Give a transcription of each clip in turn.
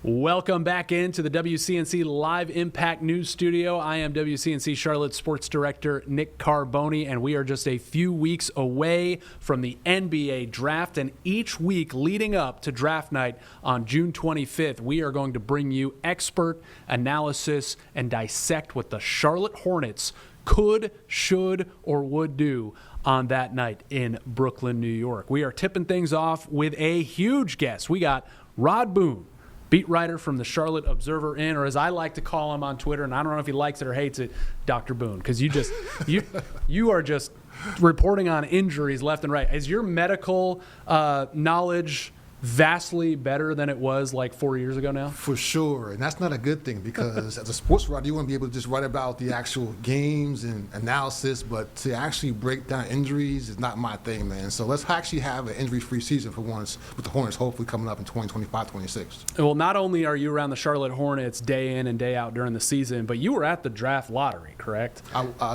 Welcome back into the WCNC Live Impact News Studio. I am WCNC Charlotte Sports Director Nick Carboni, and we are just a few weeks away from the NBA Draft. And each week leading up to Draft Night on June 25th, we are going to bring you expert analysis and dissect what the Charlotte Hornets could, should, or would do on that night in Brooklyn, New York. We are tipping things off with a huge guest. We got Rod Boone, beat writer from the Charlotte Observer In, or as I like to call him on Twitter, and I don't know if he likes it or hates it, Dr. Boone, because you are just reporting on injuries left and right. Is your medical knowledge vastly better than it was like 4 years ago now? For sure, and that's not a good thing because as a sports writer, you want to be able to just write about the actual games and analysis, but to actually break down injuries is not my thing, man. So let's actually have an injury-free season for once with the Hornets hopefully coming up in 2025-26. Well, not only are you around the Charlotte Hornets day in and day out during the season, but you were at the draft lottery, correct?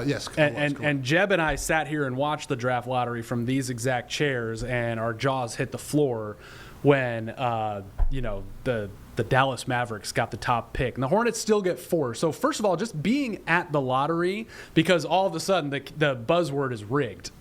Yes. And Jeb and I sat here and watched the draft lottery from these exact chairs, and our jaws hit the floor when the Dallas Mavericks got the top pick. And the Hornets still get 4. So first of all, just being at the lottery, because all of a sudden the buzzword is rigged.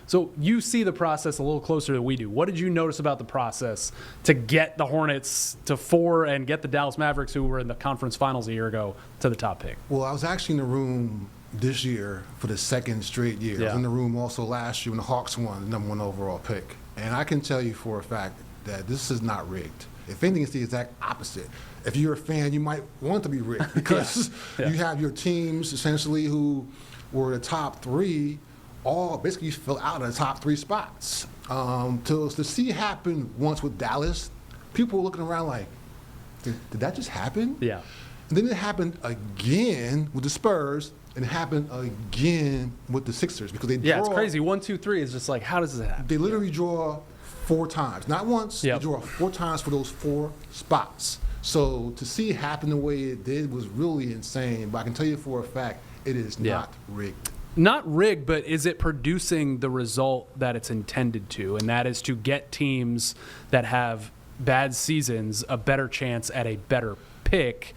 So you see the process a little closer than we do. What did you notice about the process to get the Hornets to 4 and get the Dallas Mavericks, who were in the conference finals a year ago, to the top pick? Well, I was actually in the room this year for the second straight year. Yeah. I was in the room also last year when the Hawks won the #1 overall pick. And I can tell you for a fact that this is not rigged. If anything, it's the exact opposite. If you're a fan, you might want it to be rigged because Yeah. you have your teams essentially who were the top 3 all basically fill out of the top 3 spots. To see it happen once with Dallas, people were looking around like, did that just happen? Yeah. And then it happened again with the Spurs, and it happened again with the Sixers because they draw. Yeah, it's crazy. 1, 2, 3 is just like, how does this happen? They literally draw 4 times, not once. Yep. They draw 4 times for those 4 spots. So to see it happen the way it did was really insane. But I can tell you for a fact, it is not rigged. Not rigged, but is it producing the result that it's intended to? And that is to get teams that have bad seasons a better chance at a better pick.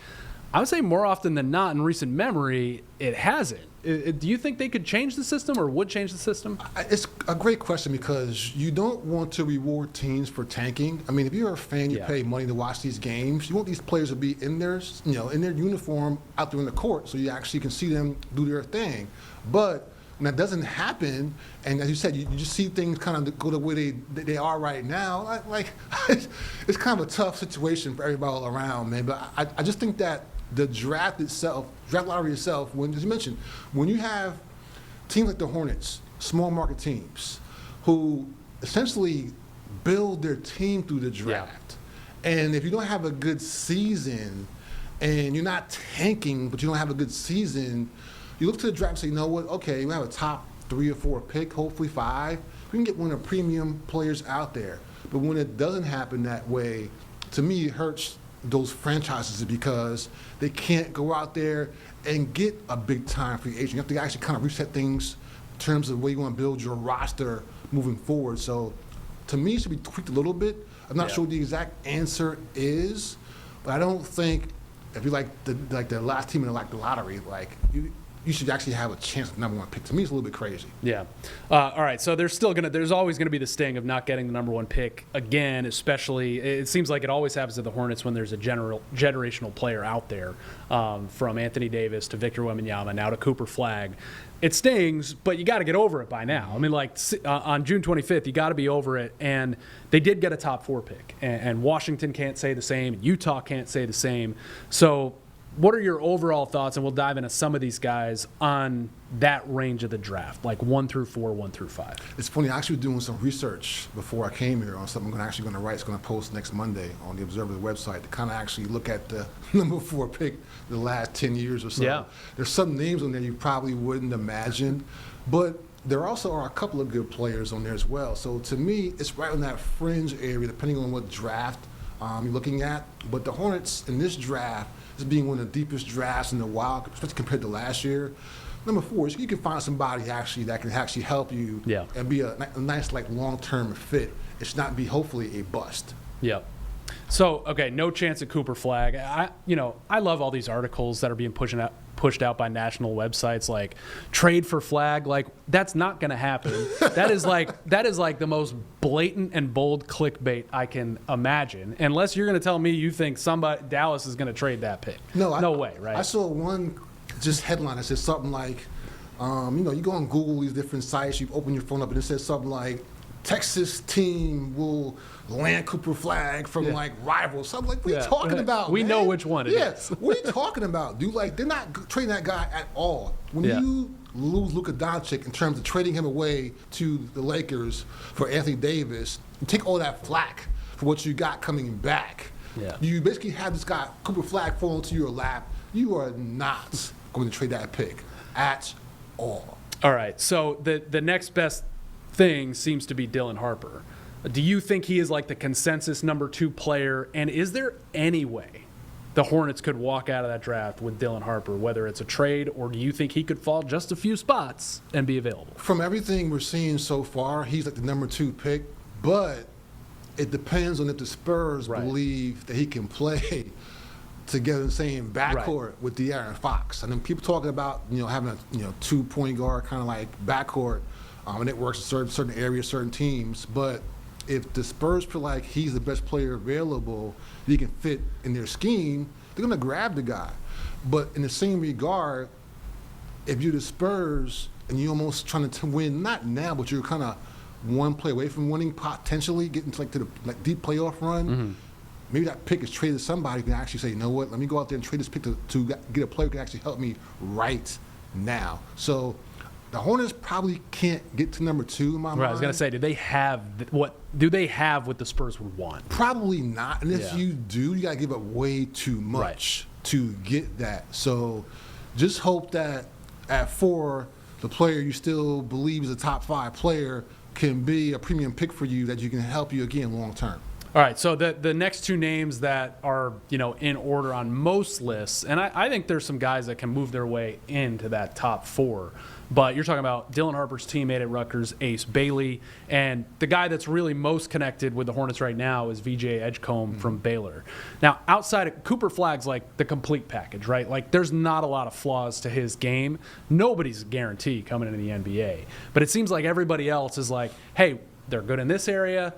I would say more often than not in recent memory, it hasn't. Do you think they could change the system or would change the system? It's a great question because you don't want to reward teams for tanking. I mean, if you're a fan, you pay money to watch these games. You want these players to be in their uniform out there in the court so you actually can see them do their thing. But when that doesn't happen, and as you said, you just see things kind of go the way they are right now, it's kind of a tough situation for everybody all around, man. But I just think that the draft lottery itself, as you mentioned, when you have teams like the Hornets, small market teams, who essentially build their team through the draft, and if you don't have a good season, and you're not tanking, but you don't have a good season, you look to the draft and say, you know what, okay, we have a top 3 or 4 pick, hopefully 5. We can get one of the premium players out there. But when it doesn't happen that way, to me, it hurts those franchises because they can't go out there and get a big-time free agent. You have to actually kind of reset things in terms of the way you want to build your roster moving forward. So to me, it should be tweaked a little bit. I'm not sure what the exact answer is, but I don't think if you're like the last team in the lottery, you should actually have a chance of #1 pick. To me, it's a little bit crazy. Yeah. All right. So there's always gonna be the sting of not getting the #1 pick again. Especially, it seems like it always happens to the Hornets when there's a generational player out there, from Anthony Davis to Victor Wembanyama now to Cooper Flagg. It stings, but you got to get over it by now. I mean, on June 25th, you got to be over it. And they did get a top 4 pick, and Washington can't say the same. Utah can't say the same. So, what are your overall thoughts, and we'll dive into some of these guys, on that range of the draft, like 1 through 4, 1 through 5? It's funny, I actually was doing some research before I came here on something I'm actually going to write. It's going to post next Monday on the Observer website to kind of actually look at the #4 pick the last 10 years or so. Yeah. There's some names on there you probably wouldn't imagine, but there also are a couple of good players on there as well. So to me, it's right on that fringe area, depending on what draft you're looking at. But the Hornets in this draft, as being one of the deepest drafts in a while, especially compared to last year. #4 is you can find somebody that can actually help you and be a nice long-term fit. It should not be hopefully a bust. Yep. So, okay, no chance at Cooper Flag. I love all these articles that are being pushed out by national websites like trade for Flag. Like, that's not going to happen. that is like the most blatant and bold clickbait I can imagine. Unless you're going to tell me you think Dallas is going to trade that pick. No way, right? I saw one just headline that says something like, you go on Google, these different sites, you open your phone up and it says something like, Texas team will land Cooper Flag from rivals. So I'm like, what are you talking about? We man? know which one it is. What are you talking about, dude? Like, they're not trading that guy at all. When you lose Luka Doncic in terms of trading him away to the Lakers for Anthony Davis, you take all that flack for what you got coming back. Yeah. You basically have this guy, Cooper Flag, fall into your lap. You are not going to trade that pick at all. All right. So the next best thing seems to be Dylan Harper. Do you think he is like the consensus number 2 player? And is there any way the Hornets could walk out of that draft with Dylan Harper, whether it's a trade, or do you think he could fall just a few spots and be available? From everything we're seeing so far, he's like the number 2 pick, but it depends on if the Spurs believe that he can play together in the same backcourt with De'Aaron Fox. And then people talking about, having a 2-point guard kind of like backcourt, and it works in certain areas, certain teams. But if the Spurs feel like he's the best player available, he can fit in their scheme, they're going to grab the guy. But in the same regard, if you're the Spurs and you're almost trying to win, not now, but you're kind of one play away from winning, potentially getting to the deep playoff run, maybe that pick is traded to somebody who can actually say, you know what, let me go out there and trade this pick to get a player who can actually help me right now. So the Hornets probably can't get to number 2 in my mind. I was going to say, do they have what the Spurs would want? Probably not. And if you do, you got to give up way too much to get that. So just hope that at 4, the player you still believe is a top 5 player can be a premium pick for you that you can help you again long term. All right, so the next 2 names that are in order on most lists, and I think there's some guys that can move their way into that top 4. But you're talking about Dylan Harper's teammate at Rutgers, Ace Bailey, and the guy that's really most connected with the Hornets right now is VJ Edgecomb from Baylor. Now, outside of Cooper Flag's like the complete package, right? Like, there's not a lot of flaws to his game. Nobody's a guarantee coming into the NBA. But it seems like everybody else is like, hey, they're good in this area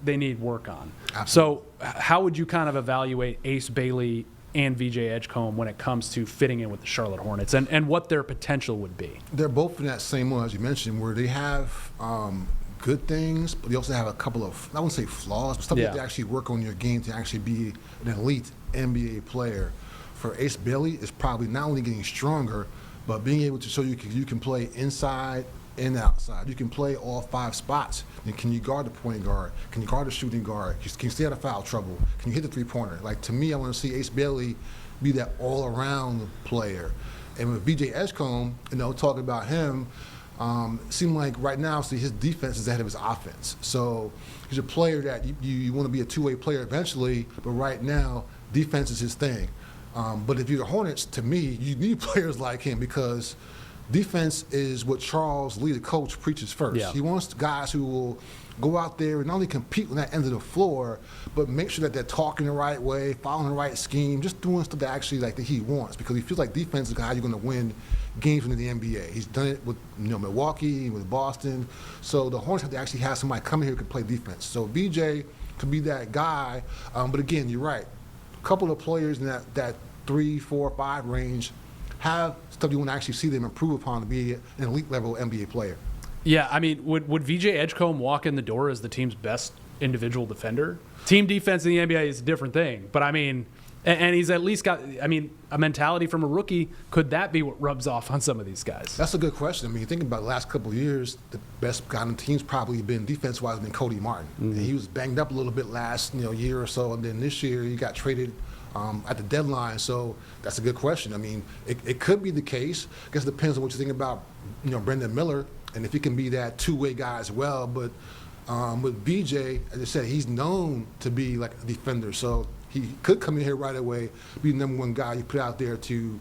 they need work on. Absolutely. So how would you kind of evaluate Ace Bailey and VJ Edgecomb when it comes to fitting in with the Charlotte Hornets and what their potential would be? They're both in that same one, as you mentioned, where they have good things, but they also have a couple of, I wouldn't say flaws, but stuff that they actually work on your game to actually be an elite NBA player. For Ace Bailey, it's probably not only getting stronger, but being able to show you can play inside and outside. You can play all 5 spots. And can you guard the point guard? Can you guard the shooting guard? Can you stay out of foul trouble? Can you hit the 3-pointer? Like, to me, I want to see Ace Bailey be that all-around player. And with VJ Edgecomb, talking about him, it seemed like right now, his defense is ahead of his offense. So he's a player that you want to be a 2-way player eventually, but right now, defense is his thing. But if you're the Hornets, to me, you need players like him because defense is what Charles Lee, the coach, preaches first. Yeah. He wants guys who will go out there and not only compete on that end of the floor, but make sure that they're talking the right way, following the right scheme, just doing stuff that actually that he wants, because he feels like defense is how you're going to win games in the NBA. He's done it with Milwaukee, with Boston. So the Hornets have to actually have somebody come here who can play defense. So VJ could be that guy. But again, you're right. A couple of players in that 3, 4, 5 range have stuff you want to actually see them improve upon to be an elite level NBA player. Yeah, I mean, would VJ Edgecomb walk in the door as the team's best individual defender? Team defense in the NBA is a different thing, but I mean, and he's at least got, a mentality from a rookie. Could that be what rubs off on some of these guys? That's a good question. I mean, thinking about the last couple of years, the best guy on the team's probably been defense-wise been Cody Martin. Mm-hmm. And he was banged up a little bit last year or so, and then this year he got traded at the deadline. So that's a good question. I mean, it could be the case. I guess it depends on what you think about, Brendan Miller, and if he can be that 2-way guy as well. But with BJ, as I said, he's known to be like a defender. So he could come in here right away, be the number 1 guy you put out there to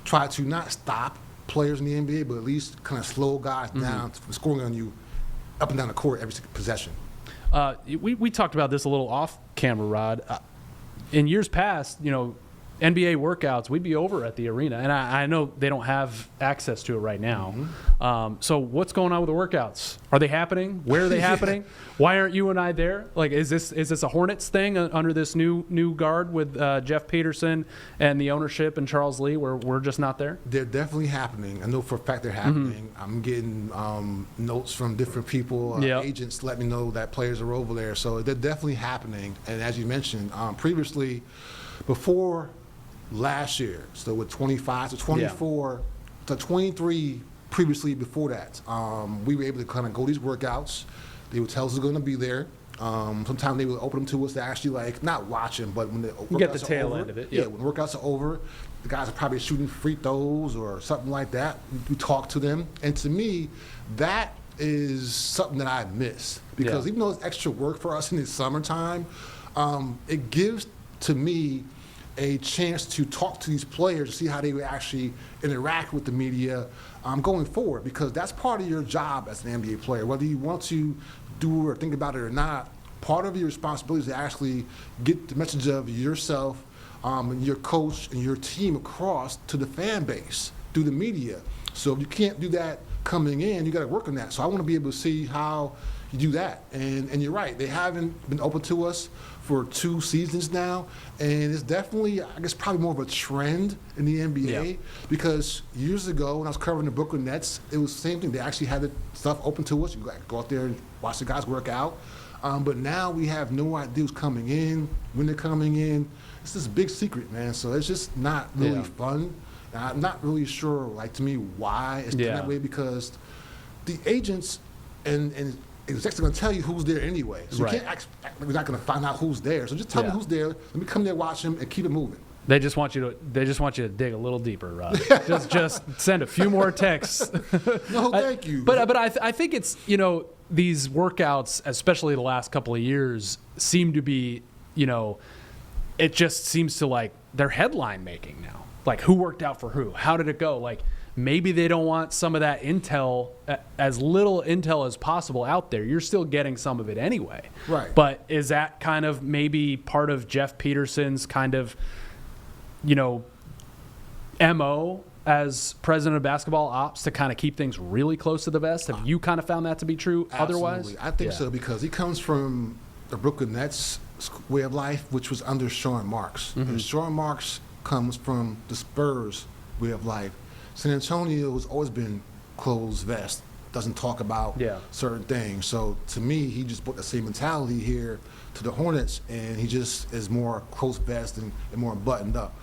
try to not stop players in the NBA, but at least kind of slow guys down from scoring on you up and down the court every possession. We talked about this a little off camera, Rod. In years past, NBA workouts, we'd be over at the arena. And I know they don't have access to it right now. Mm-hmm. So what's going on with the workouts? Are they happening? Where are they happening? Why aren't you and I there? Like, is this a Hornets thing under this new guard with Jeff Peterson and the ownership and Charles Lee, where we're just not there? They're definitely happening. I know for a fact they're happening. Mm-hmm. I'm getting notes from different people, agents let me know that players are over there. So they're definitely happening. And as you mentioned, previously, before last year, so with 25 to 24 to 23 previously before that, we were able to kind of go these workouts. They would tell us they're going to be there. Sometimes they would open them to us to actually not watch them, but when the workouts get the tail over, end of it. Yeah, when the workouts are over, the guys are probably shooting free throws or something like that. We talk to them, and to me, that is something that I miss because even though it's extra work for us in the summertime, it gives to me a chance to talk to these players, see how they would actually interact with the media going forward, because that's part of your job as an NBA player. Whether you want to do or think about it or not, part of your responsibility is to actually get the message of yourself and your coach and your team across to the fan base through the media. So if you can't do that coming in, you got to work on that. So I want to be able to see how you do that. And you're right, they haven't been open to us for 2 seasons now, and it's definitely, I guess, probably more of a trend in the NBA because years ago when I was covering the Brooklyn Nets, it was the same thing. They actually had the stuff open to us. You go out there and watch the guys work out. But now we have no idea who's coming in, when they're coming in. It's this big secret, man. So it's just not really fun. And I'm not really sure, to me, why it's done that way, because the agents and execs are going to tell you who's there anyway. So you can't we're not going to find out who's there. So just tell me who's there. Let me come there, watch them, and keep it moving. They just want you to dig a little deeper, Rod. just send a few more texts. No, thank you. But I think it's these workouts, especially the last couple of years, seem to be it just seems to they're headline making now. Like, who worked out for who? How did it go? Maybe they don't want some of that intel, as little intel as possible out there. You're still getting some of it anyway. Right. But is that kind of maybe part of Jeff Peterson's kind of, MO as president of basketball ops to kind of keep things really close to the vest? Have you kind of found that to be true otherwise? Absolutely. I think so, because he comes from the Brooklyn Nets way of life, which was under Sean Marks. Mm-hmm. And Sean Marks comes from the Spurs way of life. San Antonio has always been closed vest, doesn't talk about certain things. So to me, he just brought the same mentality here to the Hornets, and he just is more close vest and more buttoned up.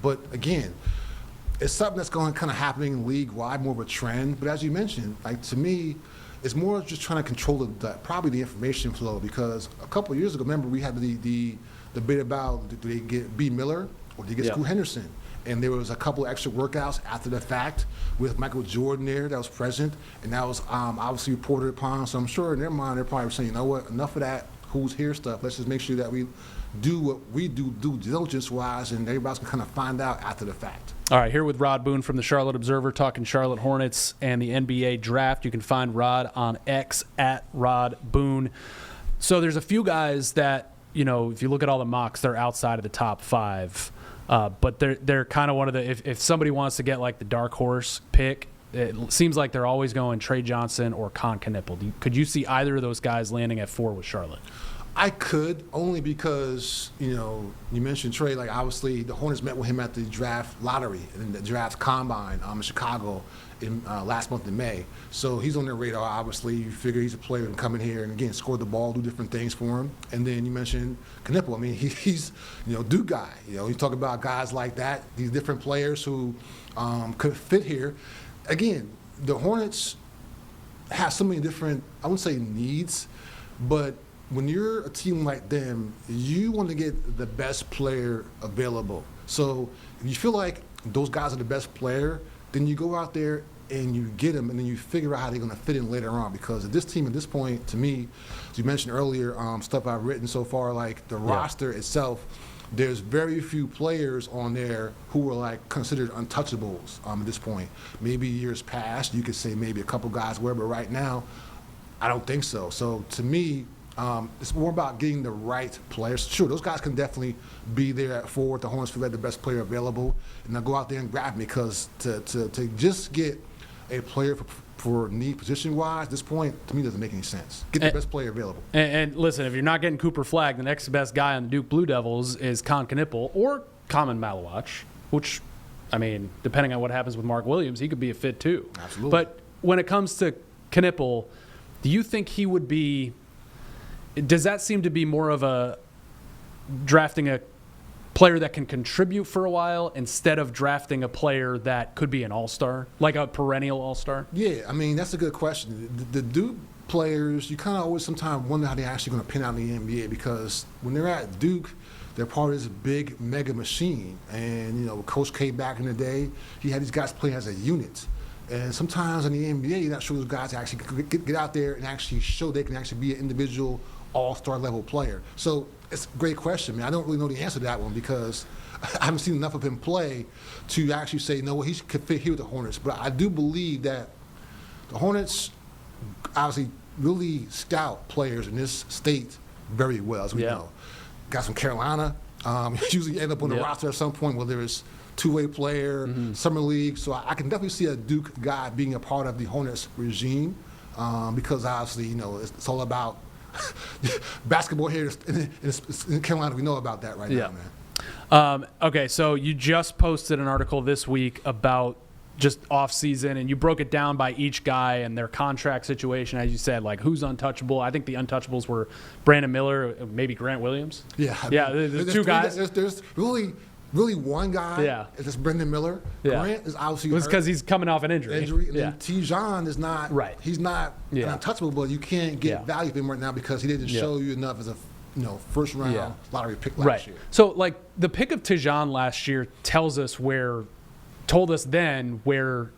But again, it's something that's going kind of happening league-wide, more of a trend. But as you mentioned, to me, it's more just trying to control probably the information flow, because a couple of years ago, remember, we had the debate about do they get B. Miller or do they get Scoot Henderson? And there was a couple of extra workouts after the fact with Michael Jordan there that was present, and that was obviously reported upon. So I'm sure in their mind they're probably saying, you know what, enough of that who's here stuff. Let's just make sure that we do what we do diligence-wise, and everybody's going to kind of find out after the fact. All right, here with Rod Boone from the Charlotte Observer, talking Charlotte Hornets and the NBA draft. You can find Rod on X at Rod Boone. So there's a few guys that, if you look at all the mocks, they're outside of the top 5. But they're kind of one of the, if somebody wants to get the dark horse pick, it seems like they're always going Trey Johnson or Con Knipple. Could you see either of those guys landing at 4 with Charlotte? I could, only because, you mentioned Trey. Obviously, the Hornets met with him at the draft lottery and the draft combine in Chicago in last month in May. So he's on their radar, obviously. You figure he's a player who can come in here and, again, score the ball, do different things for him. And then you mentioned Knipple. I mean, he's, Duke guy. You talk about guys like that, these different players who could fit here. Again, the Hornets have so many different, I wouldn't say needs, but when you're a team like them, you want to get the best player available. So if you feel like those guys are the best player, then you go out there and you get them, and then you figure out how they're going to fit in later on. Because this team at this point, to me, as you mentioned earlier, stuff I've written so far, the roster itself, there's very few players on there who are considered untouchables at this point. Maybe years past, you could say maybe a couple guys were, but right now, I don't think so. So to me, It's more about getting the right players. Sure, those guys can definitely be there at forward. The Hornets feel like the best player available, and they'll go out there and grab me because to just get a player for need position-wise, this point, to me, doesn't make any sense. Get the best player available. And listen, if you're not getting Cooper Flagg, the next best guy on the Duke Blue Devils is Con Knipple or Common Malawach, which, I mean, depending on what happens with Mark Williams, he could be a fit too. Absolutely. But when it comes to Knipple, do you think he would be – does that seem to be more of a drafting a player that can contribute for a while instead of drafting a player that could be an all-star, like a perennial all-star? Yeah, I mean, that's a good question. The Duke players, you kind of always sometimes wonder how they're actually going to pin out in the NBA because when they're at Duke, they're part of this big mega machine. And, you know, Coach K back in the day, he had these guys playing as a unit. And sometimes in the NBA, you're not sure those guys actually get out there and actually show they can actually be an individual all-star level player. So it's a great question, man. I don't really know the answer to that one because I haven't seen enough of him play to actually say, no, well, he could fit here with the Hornets. But I do believe that the Hornets obviously really scout players in this state very well, as we know. Guys from Carolina usually end up on the roster at some point, whether it's two-way player, summer league. So I can definitely see a Duke guy being a part of the Hornets regime because obviously, you know, it's all about basketball here in Carolina. We know about that right now, man. Okay, so you just posted an article this week about just off-season, and you broke it down by each guy and their contract situation, as you said, like who's untouchable. I think the untouchables were Brandon Miller, maybe Grant Williams. Yeah. There's two guys. There's really one guy. Yeah. It's Brendan Miller. Yeah. Grant is obviously hurt. It's because he's coming off an injury. And then Tijon is not. Right. He's not untouchable, but you can't get value from him right now because he didn't show you enough as a first round lottery pick last year. So like the pick of Tijon last year told us then where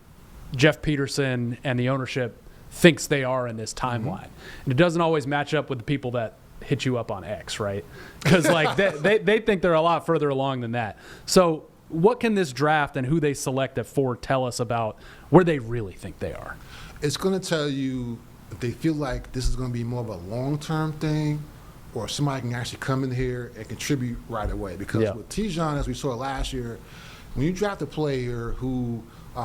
Jeff Peterson and the ownership thinks they are in this timeline. And it doesn't always match up with the people that hit you up on X, right? Because like they think they're a lot further along than that. So what can this draft and who they select at 4 tell us about where they really think they are? It's going to tell you if they feel like this is going to be more of a long-term thing or somebody can actually come in here and contribute right away. Because with Tijon, as we saw last year, when you draft a player who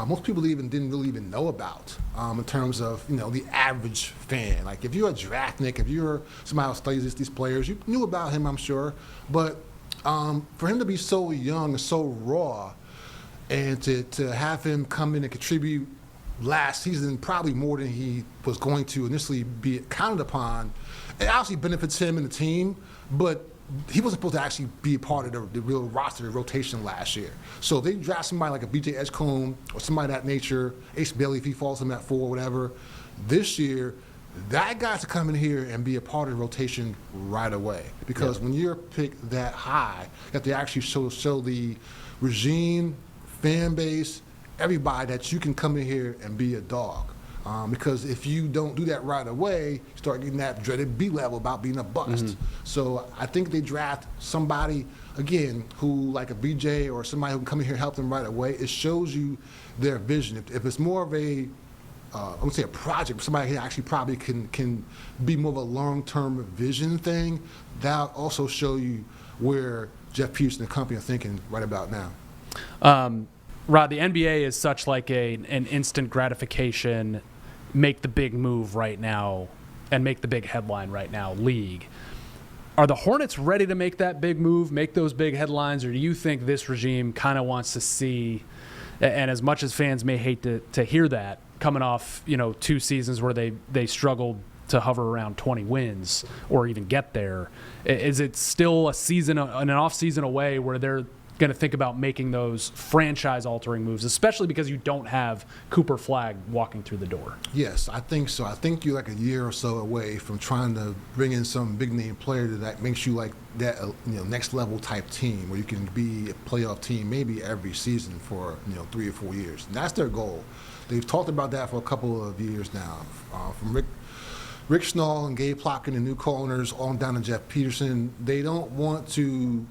most people didn't really even know about in terms of the average fan. Like if you're a draftnik, if you're somebody who studies these players, you knew about him, I'm sure. But for him to be so young and so raw, and to have him come in and contribute last season probably more than he was going to initially be counted upon, it obviously benefits him and the team, but he wasn't supposed to actually be a part of the real roster rotation last year. So they draft somebody like a VJ Edgecomb or somebody of that nature, Ace Bailey if he falls in that 4 or whatever. This year, that guy's to come in here and be a part of the rotation right away. Because when you're picked that high, you have to actually show the regime, fan base, everybody that you can come in here and be a dog. Because if you don't do that right away, you start getting that dreaded B level about being a bust. So I think they draft somebody, again, who like a BJ or somebody who can come in here and help them right away. It shows you their vision. If it's more of a, I would say a project, somebody who actually probably can be more of a long-term vision thing, that'll also show you where Jeff Peterson and company are thinking right about now. Rod, the NBA is such like an instant gratification, make the big move right now and make the big headline right now league. Are the Hornets ready to make that big move, make those big headlines, or do you think this regime kind of wants to see, and as much as fans may hate to hear that, coming off 2 seasons where they struggled to hover around 20 wins or even get there, is it still an off season away where they're going to think about making those franchise-altering moves, especially because you don't have Cooper Flagg walking through the door? Yes, I think so. I think you're like a year or so away from trying to bring in some big-name player that makes you like that next-level type team where you can be a playoff team maybe every season for 3 or 4 years. And that's their goal. They've talked about that for a couple of years now, from Rick Schnall and Gabe Plotkin and new co-owners on down to Jeff Peterson. They don't want to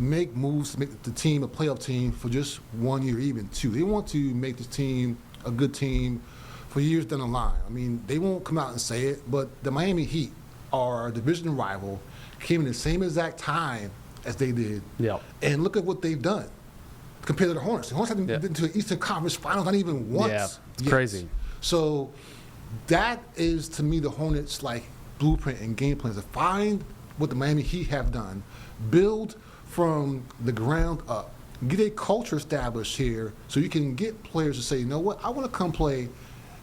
make moves to make the team a playoff team for just 1 year, even 2. They want to make this team a good team for years down the line. I mean, they won't come out and say it, but the Miami Heat our division rival, came in the same exact time as they did. Yeah. And look at what they've done compared to the Hornets. The Hornets haven't been to the Eastern Conference Finals not even once. Yeah, it's crazy. So that is, to me, the Hornets' like blueprint and game plan, to find what the Miami Heat have done, build from the ground up, get a culture established here so you can get players to say, you know what, I want to come play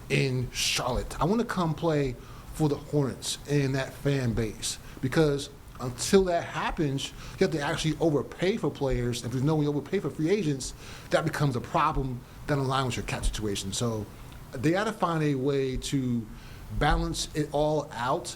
in Charlotte. I want to come play for the Hornets and that fan base. Because until that happens, you have to actually overpay for players. If you know when you overpay for free agents, that becomes a problem down the line with your cap situation. So they got to find a way to balance it all out.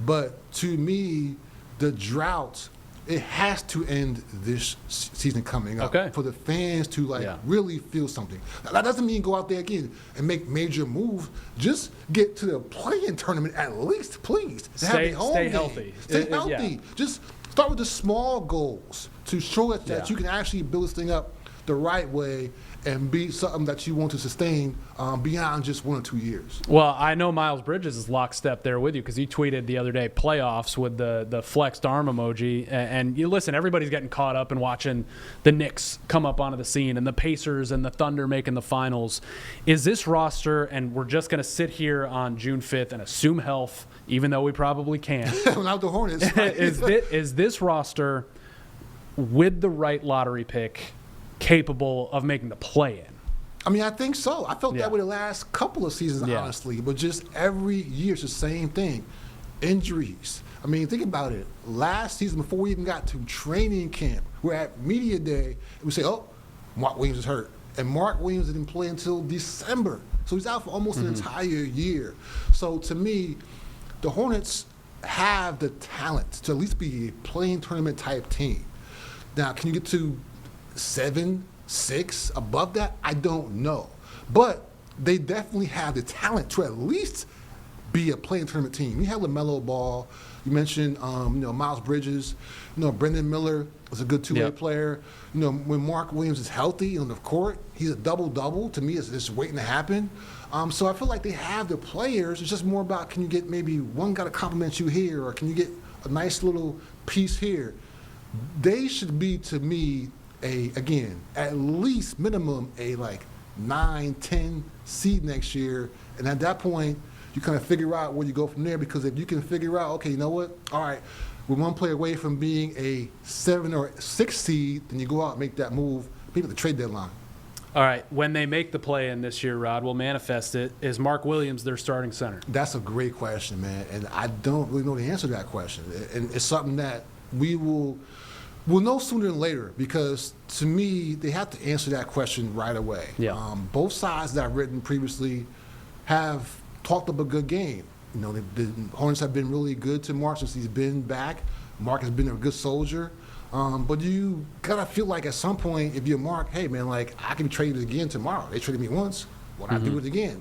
But to me, the drought, it has to end this season coming up for the fans to really feel something. That doesn't mean go out there again and make major moves. Just get to the play-in tournament at least, please. Stay healthy. Stay healthy. Just start with the small goals to show that you can actually build this thing up the right way and be something that you want to sustain beyond just 1 or 2 years. Well, I know Miles Bridges is lockstep there with you because he tweeted the other day playoffs with the flexed arm emoji. And you listen, everybody's getting caught up in watching the Knicks come up onto the scene and the Pacers and the Thunder making the finals. Is this roster, and we're just going to sit here on June 5th and assume health, even though we probably can't. Without the Hornets. Is this roster, with the right lottery pick, capable of making the play-in? I mean, I think so. I felt that way the last couple of seasons, honestly. But just every year, it's the same thing. Injuries. I mean, think about it. Last season, before we even got to training camp, we're at media day, and we say, oh, Mark Williams is hurt. And Mark Williams didn't play until December. So he's out for almost an entire year. So to me, the Hornets have the talent to at least be a play-in tournament type team. Now, can you get to 7, 6, above that? I don't know. But they definitely have the talent to at least be a play-in tournament team. You have LaMelo Ball. You mentioned Miles Bridges. Brendan Miller is a good two-way player. When Mark Williams is healthy on the court, he's a double-double. To me, it's just waiting to happen. So I feel like they have the players. It's just more about, can you get maybe one guy to compliment you here, or can you get a nice little piece here? They should be, to me, at least minimum a 9-10 seed next year. And at that point, you kind of figure out where you go from there, because if you can figure out, okay, you know what? All right, we're one play away from being a 7 or 6 seed, then you go out and make that move, maybe at the trade deadline. All right, when they make the play-in this year, Rod, we'll manifest it. Is Mark Williams their starting center? That's a great question, man, and I don't really know the answer to that question. And it's something that we'll know sooner than later, because to me, they have to answer that question right away. Yeah. Both sides that I've written previously have talked up a good game. The Hornets have been really good to Mark since he's been back. Mark has been a good soldier. But you gotta feel like at some point, if you're Mark, hey man, I can be traded again tomorrow. They traded me once, why not do it again?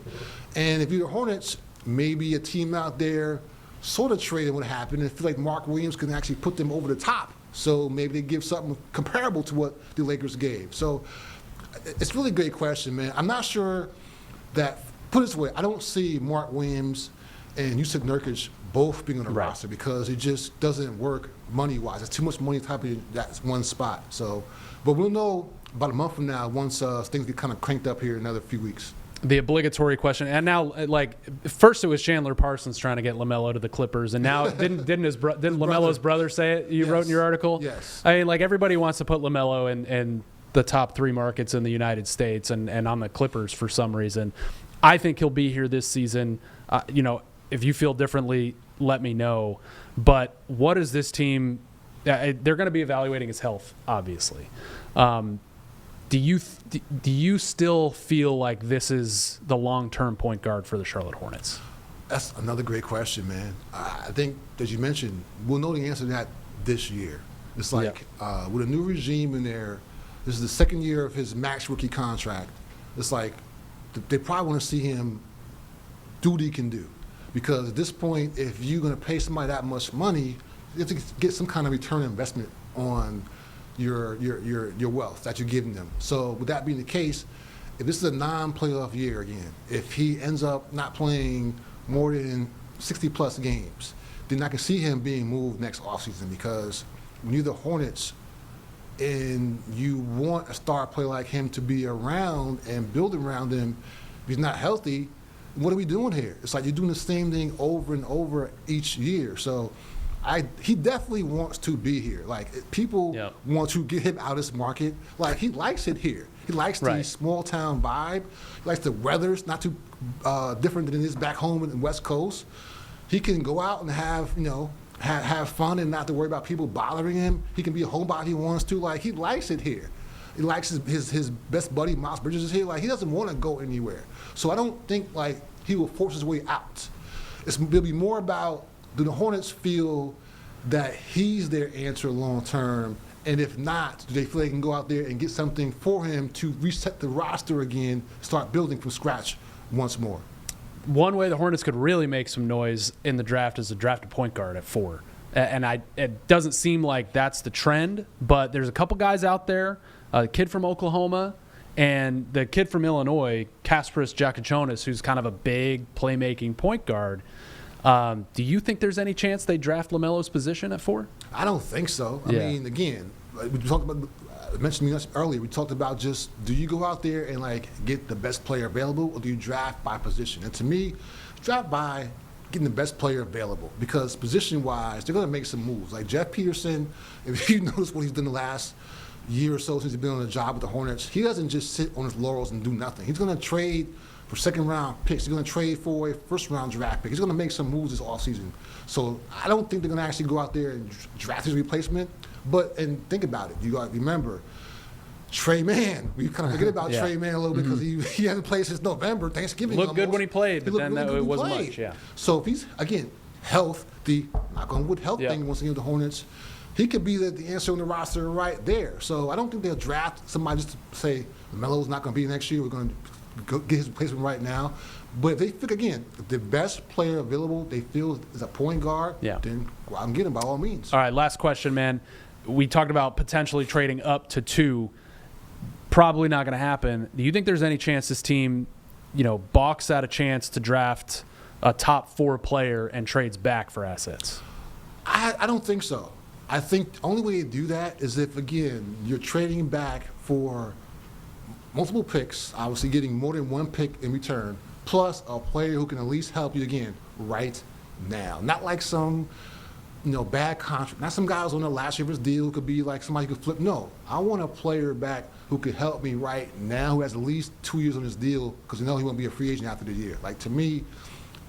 And if you're the Hornets, maybe a team out there sort of trading what happened and feel like Mark Williams can actually put them over the top. So maybe they give something comparable to what the Lakers gave. So it's really a great question, man. I'm not sure that, put it this way, I don't see Mark Williams and Yusuf Nurkic both being on the roster, because it just doesn't work money-wise. It's too much money to type in that one spot. So, but we'll know about a month from now once things get kind of cranked up here in another few weeks. The obligatory question, and now, first it was Chandler Parsons trying to get LaMelo to the Clippers, and now didn't LaMelo's brother say it? You wrote in your article. Yes. I mean, everybody wants to put LaMelo in the top 3 markets in the United States, and on the Clippers for some reason. I think he'll be here this season. If you feel differently, let me know. But what is this team? They're going to be evaluating his health, obviously. Do you still feel like this is the long-term point guard for the Charlotte Hornets? That's another great question, man. I think, as you mentioned, we'll know the answer to that this year. It's with a new regime in there, this is the second year of his max rookie contract. It's like they probably want to see him do what he can do. Because at this point, if you're going to pay somebody that much money, you have to get some kind of return on investment on your wealth that you're giving them. So with that being the case, if this is a non-playoff year again, if he ends up not playing more than 60-plus games, then I can see him being moved next offseason because when you're the Hornets and you want a star player like him to be around and build around him, if he's not healthy, what are we doing here? It's like you're doing the same thing over and over each year. So he definitely wants to be here. Like, people want to get him out of this market. Like, he likes it here. He likes the small town vibe. He likes the weather. It's not too different than it is back home in the West Coast. He can go out and have fun and not have to worry about people bothering him. He can be a homebody if he wants to. Like, he likes it here. He likes his best buddy, Miles Bridges, is here. Like, he doesn't want to go anywhere. So I don't think, like, he will force his way out. It'll be more about, do the Hornets feel that he's their answer long term? And if not, do they feel they can go out there and get something for him to reset the roster again, start building from scratch once more? One way the Hornets could really make some noise in the draft is to draft a point guard at 4. And it doesn't seem like that's the trend, but there's a couple guys out there, a kid from Oklahoma and the kid from Illinois, Kasparis Giacochonis, who's kind of a big playmaking point guard. Do you think there's any chance they draft LaMelo's position at 4? I don't think so. I mean, again, we talked about, I mentioned earlier, we talked about just, do you go out there and, like, get the best player available, or do you draft by position? And to me, draft by getting the best player available, because position-wise, they're going to make some moves. Like Jeff Peterson, if you notice what he's done the last year or so since he's been on the job with the Hornets, he doesn't just sit on his laurels and do nothing. He's going to trade for second-round picks. He's going to trade for a first-round draft pick. He's going to make some moves this offseason. So I don't think they're going to actually go out there and draft his replacement. And think about it. You got to remember, Trey Mann. We kind of forget about Trey Mann a little bit because he hasn't played since November, Thanksgiving. Looked good when he played, but then really it wasn't much. Yeah. So if he's, again, health, the knock on wood health thing once again with the Hornets, he could be the answer on the roster right there. So I don't think they'll draft somebody just to say LaMelo's not going to be next year. We're going to go get his replacement right now. But if they think, again, if the best player available they feel is a point guard, then go out and get him by all means. All right, last question, man. We talked about potentially trading up to 2. Probably not going to happen. Do you think there's any chance this team, balks at a chance to draft a top 4 player and trades back for assets? I don't think so. I think the only way to do that is if, again, you're trading back for multiple picks, obviously getting more than one pick in return, plus a player who can at least help you, again, right now. Not like some bad contract. Not some guys on the last year of his deal who could be like somebody who could flip. No, I want a player back who could help me right now, who has at least 2 years on his deal, because he won't be a free agent after the year. Like, to me,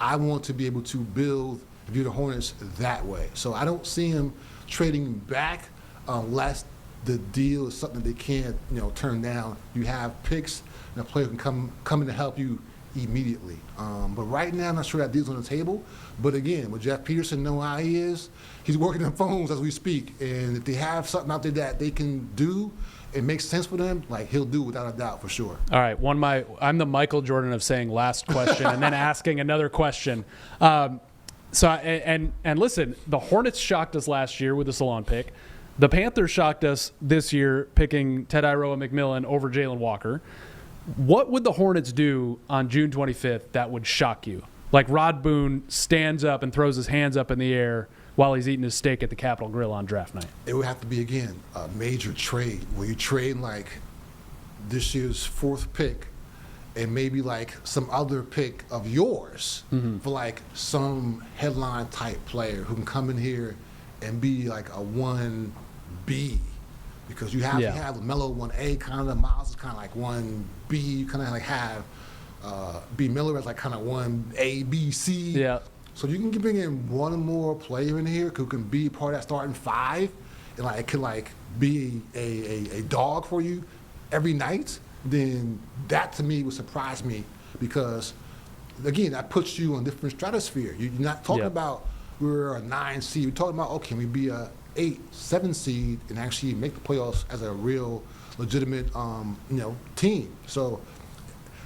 I want to be able to build, if you're the Hornets, that way. So I don't see him trading back unless the deal is something they can't, turn down. You have picks, and a player can come in to help you immediately. But right now, I'm not sure that deal's on the table. But again, with Jeff Peterson, know how he is, he's working on phones as we speak. And if they have something out there that they can do, it makes sense for them, like, he'll do without a doubt for sure. All right, I'm the Michael Jordan of saying last question and then asking another question. And listen, the Hornets shocked us last year with the Salon pick. The Panthers shocked us this year picking Ted Iroa McMillan over Jalen Walker. What would the Hornets do on June 25th that would shock you? Like Rod Boone stands up and throws his hands up in the air while he's eating his steak at the Capitol Grill on draft night. It would have to be, again, a major trade where you trade like this year's 4th pick and maybe like some other pick of yours for like some headline type player who can come in here and be like a 1B, because you have to have LaMelo 1A kind of, Miles is kind of like 1B, you kind of like have B. Miller as like kind of 1A, B, C. Yeah. So you can bring in one more player in here who can be part of that starting 5 and like can like be a dog for you every night, then that to me would surprise me, because again, that puts you on a different stratosphere. You're not talking about we're a 9 seed. You're talking about, okay, can we be a 8, 7 seed and actually make the playoffs as a real legitimate team. So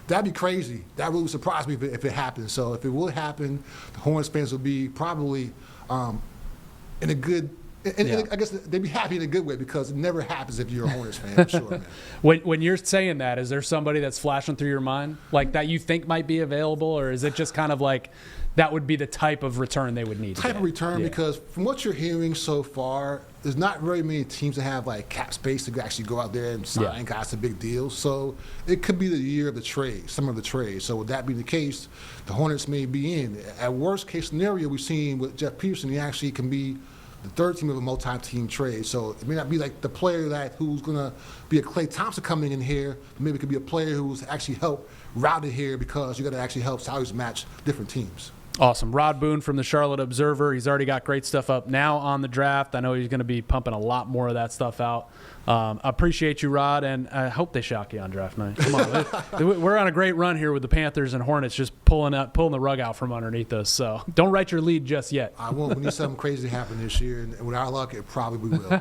that'd be crazy. That really would surprise me if it happens. So if it would happen, the Hornets fans would be probably in a good, I guess they'd be happy in a good way, because it never happens if you're a Hornets fan, for sure, man. When you're saying that, is there somebody that's flashing through your mind like that you think might be available, or is it just kind of like that would be the type of return they would need. Type of return, yeah. because from what you're hearing so far, there's not very many teams that have like cap space to actually go out there and sign guys to big deals. So it could be the year of the trade, summer of the trade. So would that be the case, the Hornets may be in. At worst case scenario, we've seen with Jeff Peterson, he actually can be the third team of a multi-team trade. So it may not be like the player who's going to be a Klay Thompson coming in here. Maybe it could be a player who's actually helped route it here, because you got to actually help salaries match different teams. Awesome. Rod Boone from the Charlotte Observer. He's already got great stuff up now on the draft. I know he's going to be pumping a lot more of that stuff out. I appreciate you, Rod, and I hope they shock you on draft night. Come on. We're on a great run here with the Panthers and Hornets just pulling the rug out from underneath us. So don't write your lead just yet. I won't. We need something crazy to happen this year, and with our luck, it probably will.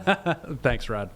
Thanks, Rod.